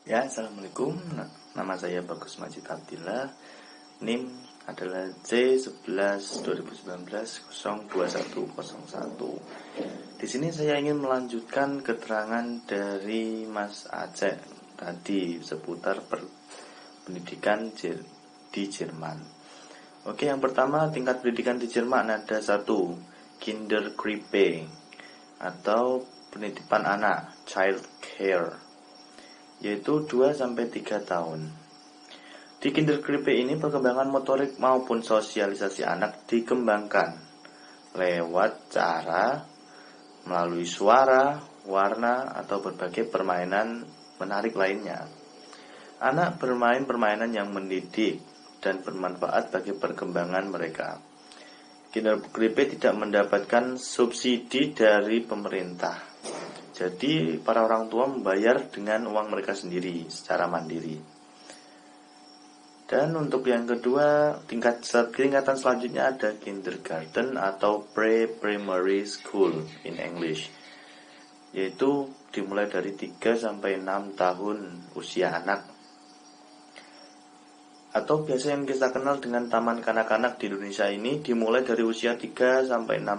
Ya, assalamualaikum. Nama saya Bagus Majid Abdillah. NIM adalah C11-2019-02101. Di sini saya ingin melanjutkan keterangan dari Mas Aceh tadi seputar pendidikan di Jerman. Oke, yang pertama tingkat pendidikan di Jerman ada 1, Kinderkrippe atau penitipan anak, child care, yaitu 2-3 tahun. Di Kinderkrippe ini perkembangan motorik maupun sosialisasi anak dikembangkan lewat cara melalui suara, warna, atau berbagai permainan menarik lainnya. Anak bermain permainan yang mendidik dan bermanfaat bagi perkembangan mereka. Kinderkrippe tidak mendapatkan subsidi dari pemerintah. Jadi para orang tua membayar dengan uang mereka sendiri secara mandiri. Dan untuk yang kedua, tingkatan selanjutnya ada kindergarten atau pre-primary school in English, yaitu dimulai dari 3-6 tahun usia anak, atau biasa yang kita kenal dengan taman kanak-kanak di Indonesia ini dimulai dari usia 3-6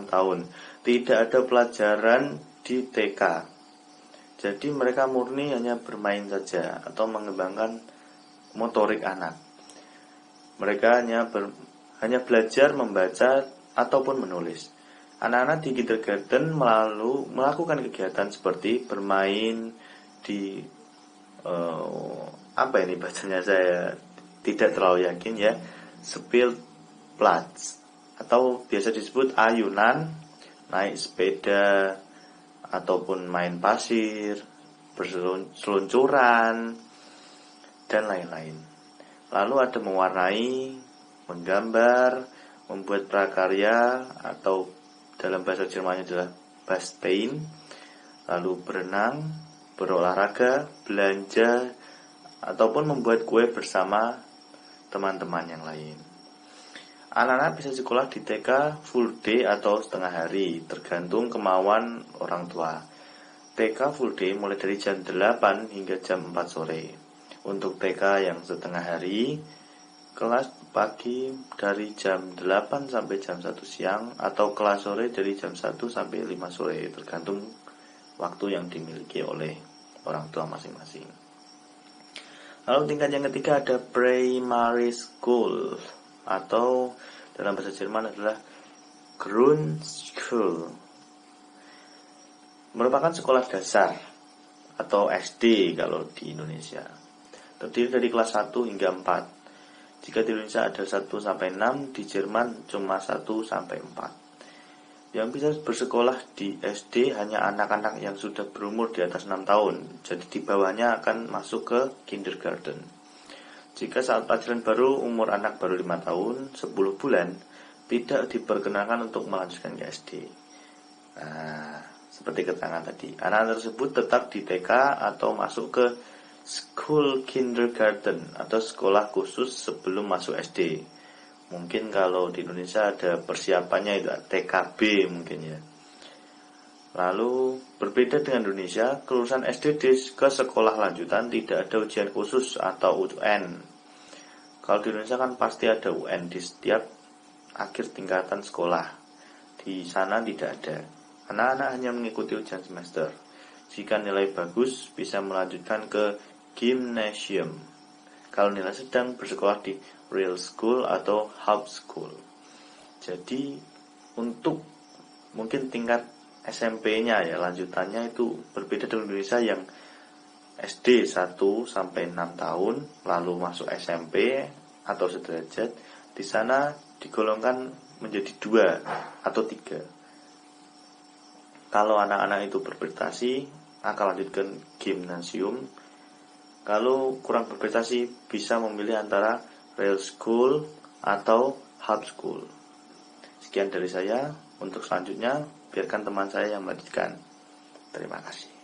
tahun. Tidak ada pelajaran di TK. Jadi mereka murni hanya bermain saja atau mengembangkan motorik anak. Mereka hanya belajar membaca ataupun menulis. Anak-anak di kindergarten melakukan kegiatan seperti bermain di apa ini bacanya, saya tidak terlalu yakin ya, Spielplatz, atau biasa disebut ayunan, naik sepeda, ataupun main pasir, berseluncuran, dan lain-lain. Lalu ada mewarnai, menggambar, membuat prakarya, atau dalam bahasa Jermannya adalah Basteln, lalu berenang, berolahraga, belanja, ataupun membuat kue bersama teman-teman yang lain. Anak-anak bisa sekolah di TK full day atau setengah hari, tergantung kemauan orang tua. TK full day mulai dari jam 8 hingga jam 4 sore. Untuk TK yang setengah hari, kelas pagi dari jam 8 sampai jam 1 siang, atau kelas sore dari jam 1 sampai 5 sore, tergantung waktu yang dimiliki oleh orang tua masing-masing. Lalu tingkat yang ketiga ada primary school, atau dalam bahasa Jerman adalah Grundschule, merupakan sekolah dasar atau SD kalau di Indonesia. Terdiri dari kelas 1 hingga 4. Jika di Indonesia ada 1-6, di Jerman cuma 1-4. Yang bisa bersekolah di SD hanya anak-anak yang sudah berumur di atas 6 tahun. Jadi di bawahnya akan masuk ke kindergarten. Jika saat pelajaran baru umur anak baru 5 tahun, 10 bulan, tidak diperkenankan untuk melanjutkan ke SD. Seperti keterangan tadi, anak tersebut tetap di TK atau masuk ke school kindergarten atau sekolah khusus sebelum masuk SD. Mungkin kalau di Indonesia ada persiapannya itu TKB mungkin ya. Lalu berbeda dengan Indonesia, kelulusan SD ke sekolah lanjutan tidak ada ujian khusus atau UN. Kalau di Indonesia kan pasti ada UN di setiap akhir tingkatan sekolah. Di sana tidak ada. Anak-anak hanya mengikuti ujian semester. Jika nilai bagus bisa melanjutkan ke gymnasium. Kalau nilai sedang bersekolah di real school atau Hauptschule. Jadi untuk mungkin tingkat SMP-nya ya, lanjutannya itu berbeda dengan Indonesia yang SD 1-6 tahun, lalu masuk SMP atau sederajat. Di sana digolongkan menjadi 2 atau 3. Kalau anak-anak itu berprestasi akan lanjutkan gymnasium. Kalau kurang berprestasi bisa memilih antara real school atau Hauptschule. Sekian dari saya. Untuk selanjutnya biarkan teman saya yang melanjutkan. Terima kasih.